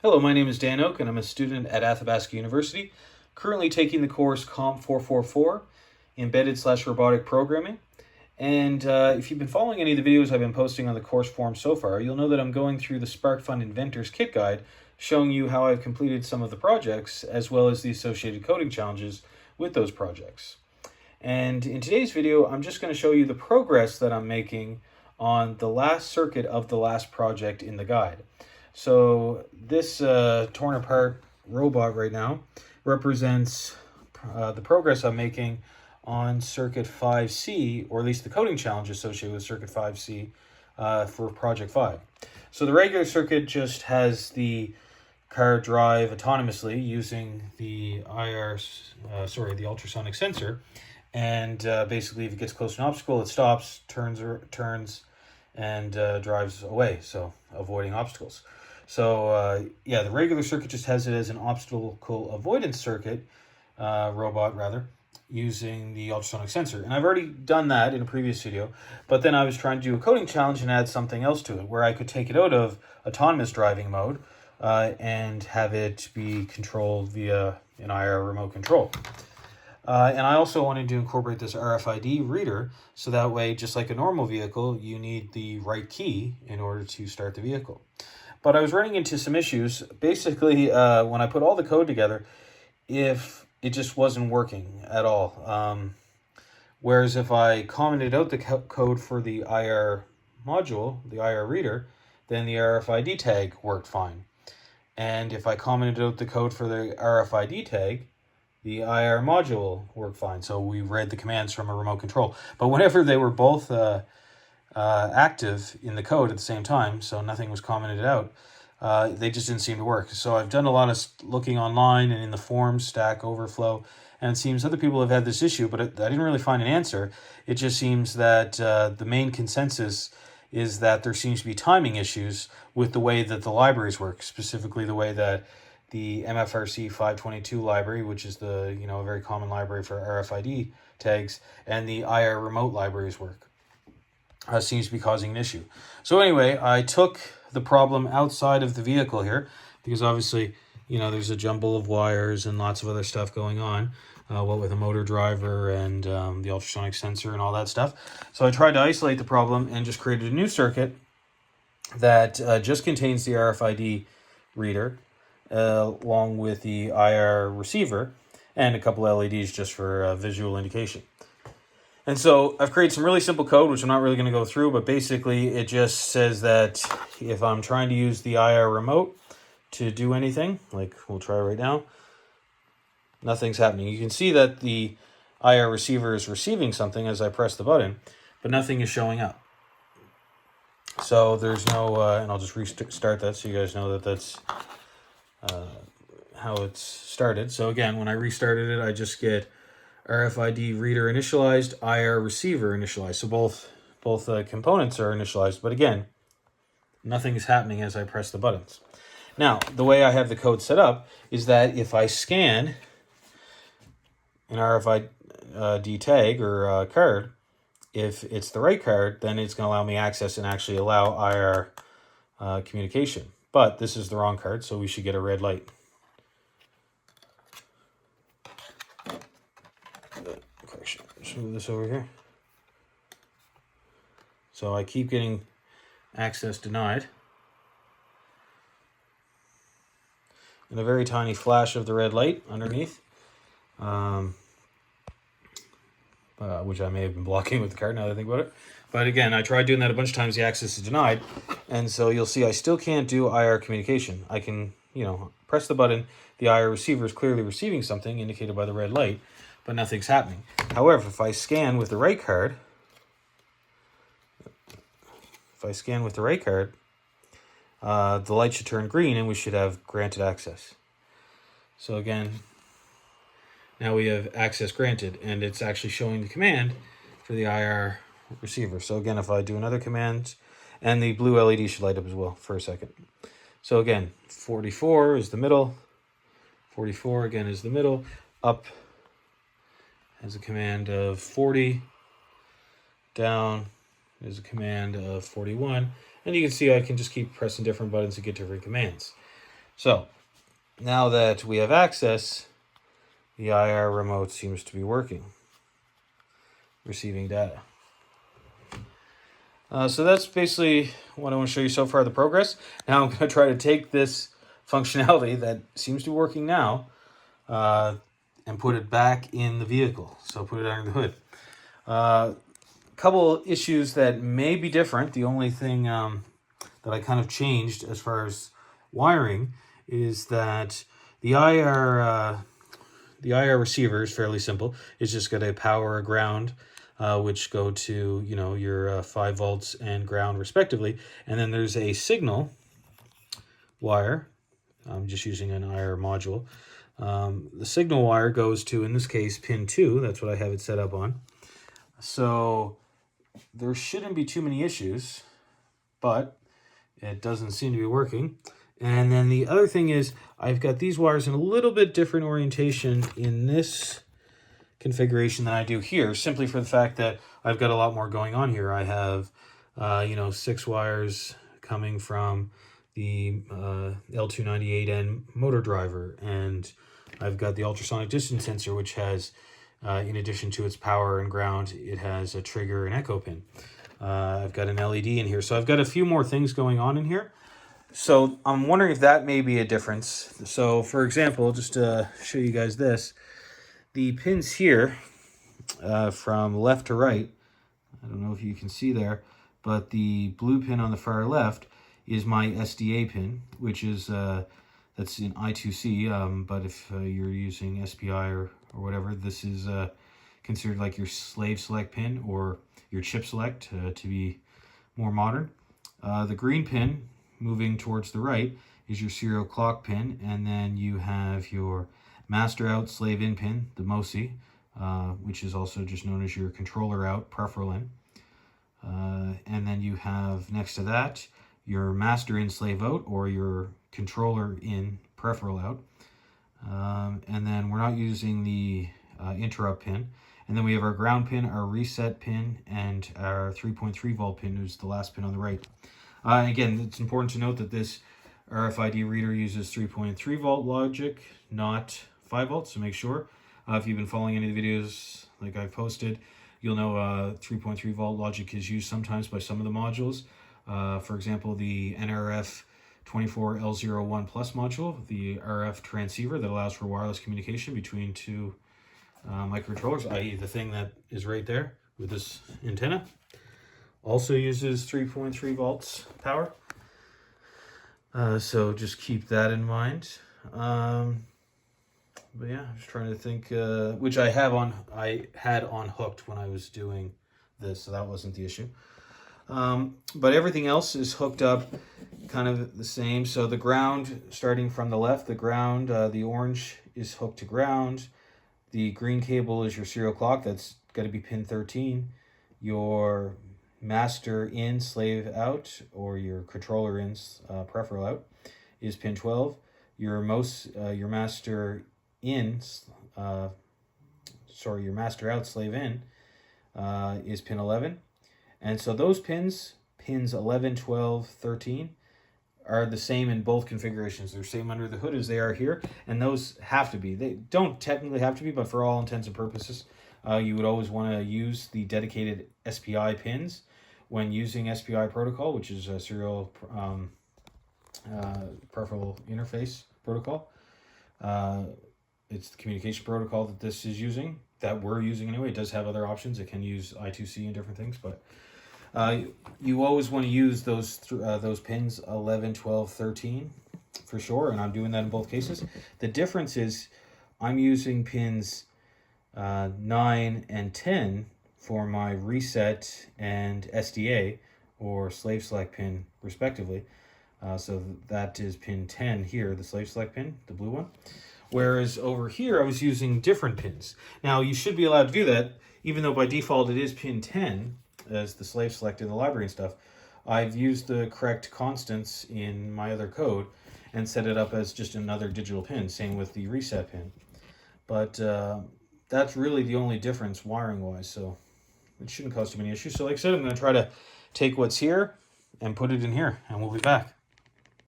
Hello, my name is Dan Oak, and I'm a student at Athabasca University, currently taking the course Comp 444, Embedded/Robotic Programming. And if you've been following any of the videos I've been posting on the course forum so far, you'll know that I'm going through the SparkFun Inventors Kit Guide, showing you how I've completed some of the projects, as well as the associated coding challenges with those projects. And in today's video, I'm just going to show you the progress that I'm making on the last circuit of the last project in the guide. So this torn apart robot right now represents the progress I'm making on circuit 5C, or at least the coding challenge associated with circuit 5C for project 5. So the regular circuit just has the car drive autonomously using the the ultrasonic sensor, and basically if it gets close to an obstacle, it stops, turns, and drives away, so avoiding obstacles. So the regular circuit just has it as an obstacle avoidance circuit, robot rather, using the ultrasonic sensor. And I've already done that in a previous video, but then I was trying to do a coding challenge and add something else to it, where I could take it out of autonomous driving mode and have it be controlled via an IR remote control. And I also wanted to incorporate this RFID reader, so that way, just like a normal vehicle, you need the right key in order to start the vehicle. But I was running into some issues. Basically, when I put all the code together, if it just wasn't working at all. Whereas if I commented out the code for the IR module, the IR reader, then the RFID tag worked fine. And if I commented out the code for the RFID tag, the IR module worked fine. So we read the commands from a remote control. But whenever they were both active in the code at the same time, so nothing was commented out, they just didn't seem to work. So I've done a lot of looking online and in the forums, Stack Overflow, and it seems other people have had this issue, but I didn't really find an answer. It just seems that the main consensus is that there seems to be timing issues with the way that the libraries work, specifically the way that the MFRC 522 library, which is the a very common library for RFID tags, and the IR remote libraries work. Seems to be causing an issue. So anyway, I took the problem outside of the vehicle here, because obviously, there's a jumble of wires and lots of other stuff going on, what with a motor driver and the ultrasonic sensor and all that stuff. So I tried to isolate the problem and just created a new circuit that just contains the RFID reader, along with the IR receiver and a couple LEDs just for visual indication. And so I've created some really simple code, which I'm not really going to go through, but basically it just says that if I'm trying to use the IR remote to do anything, like we'll try right now, nothing's happening. You can see that the IR receiver is receiving something as I press the button, but nothing is showing up. So there's no, and I'll just restart that so you guys know that that's how it's started. So again, when I restarted it, I just get RFID reader initialized, IR receiver initialized. So both components are initialized, but again, nothing is happening as I press the buttons. Now, the way I have the code set up is that if I scan an RFID tag or card, if it's the right card, then it's going to allow me access and actually allow IR communication. But this is the wrong card, so we should get a red light. Correction. Let's move this over here. So I keep getting access denied. And a very tiny flash of the red light underneath, which I may have been blocking with the card now that I think about it. But again, I tried doing that a bunch of times, the access is denied. And so you'll see I still can't do IR communication. I can, press the button. The IR receiver is clearly receiving something indicated by the red light, but nothing's happening. However, if I scan with the right card, the light should turn green and we should have granted access. So again, now we have access granted, and it's actually showing the command for the IR receiver. So again, if I do another command, and the blue LED should light up as well for a second. So again, 44 is the middle, 44 again is the middle, up has a command of 40, down is a command of 41, and you can see I can just keep pressing different buttons to get different commands. So now that we have access, the IR remote seems to be working, receiving data. So that's basically what I want to show you so far, the progress. Now I'm going to try to take this functionality that seems to be working now and put it back in the vehicle. So put it under the hood. Couple issues that may be different. The only thing that I kind of changed as far as wiring is that the IR receiver is fairly simple. It's just got a power, a ground, which go to your 5 volts and ground respectively, and then there's a signal wire. I'm just using an IR module. The signal wire goes to, in this case, pin 2. That's what I have it set up on. So there shouldn't be too many issues, but it doesn't seem to be working. And then the other thing is I've got these wires in a little bit different orientation in this configuration than I do here, simply for the fact that I've got a lot more going on here. I have 6 wires coming from the L298N motor driver, and I've got the ultrasonic distance sensor, which has in addition to its power and ground, it has a trigger and echo pin. I've got an LED in here, so I've got a few more things going on in here. So I'm wondering if that may be a difference. So for example, just to show you guys this, the pins here from left to right, I don't know if you can see there, but the blue pin on the far left is my SDA pin, which is that's in I2C, but if you're using SPI or whatever, this is considered like your slave select pin or your chip select to be more modern. The green pin moving towards the right is your serial clock pin, and then you have your master out, slave in pin, the MOSI, which is also just known as your controller out, peripheral in. And then you have next to that your master in, slave out, or your controller in, peripheral out. And then we're not using the interrupt pin. And then we have our ground pin, our reset pin, and our 3.3 volt pin, who's the last pin on the right. Again, it's important to note that this RFID reader uses 3.3 volt logic, not 5 volts, so make sure. If you've been following any of the videos like I've posted, you'll know 3.3 volt logic is used sometimes by some of the modules. For example, the NRF 24L01 Plus module, the RF transceiver that allows for wireless communication between 2 microcontrollers, i.e. the thing that is right there with this antenna, also uses 3.3 volts power. So just keep that in mind. But yeah, I'm just trying to think, which I had on hooked when I was doing this, so that wasn't the issue. But everything else is hooked up kind of the same. So the ground, starting from the left, the ground, the orange is hooked to ground. The green cable is your serial clock. That's got to be pin 13. Your master in, slave out, or your controller in, peripheral out, is pin 12. Your master in, your master out, slave in, is pin 11. And so those pins 11, 12, 13, are the same in both configurations. They're same under the hood as they are here, and those have to be. They don't technically have to be, but for all intents and purposes, you would always want to use the dedicated SPI pins when using SPI protocol, which is a serial peripheral interface protocol. It's the communication protocol that this is using, that we're using anyway. It does have other options. It can use I2C and different things, but you always want to use those pins 11, 12, 13 for sure, and I'm doing that in both cases. The difference is I'm using pins 9 and 10 for my reset and SDA, or slave select pin respectively. So that is pin 10 here, the slave select pin, the blue one. Whereas over here I was using different pins. Now you should be allowed to do that, even though by default it is pin 10 as the slave select in the library and stuff. I've used the correct constants in my other code and set it up as just another digital pin, same with the reset pin. But that's really the only difference wiring wise, so it shouldn't cause too many issues. So like I said, I'm going to try to take what's here and put it in here, and we'll be back.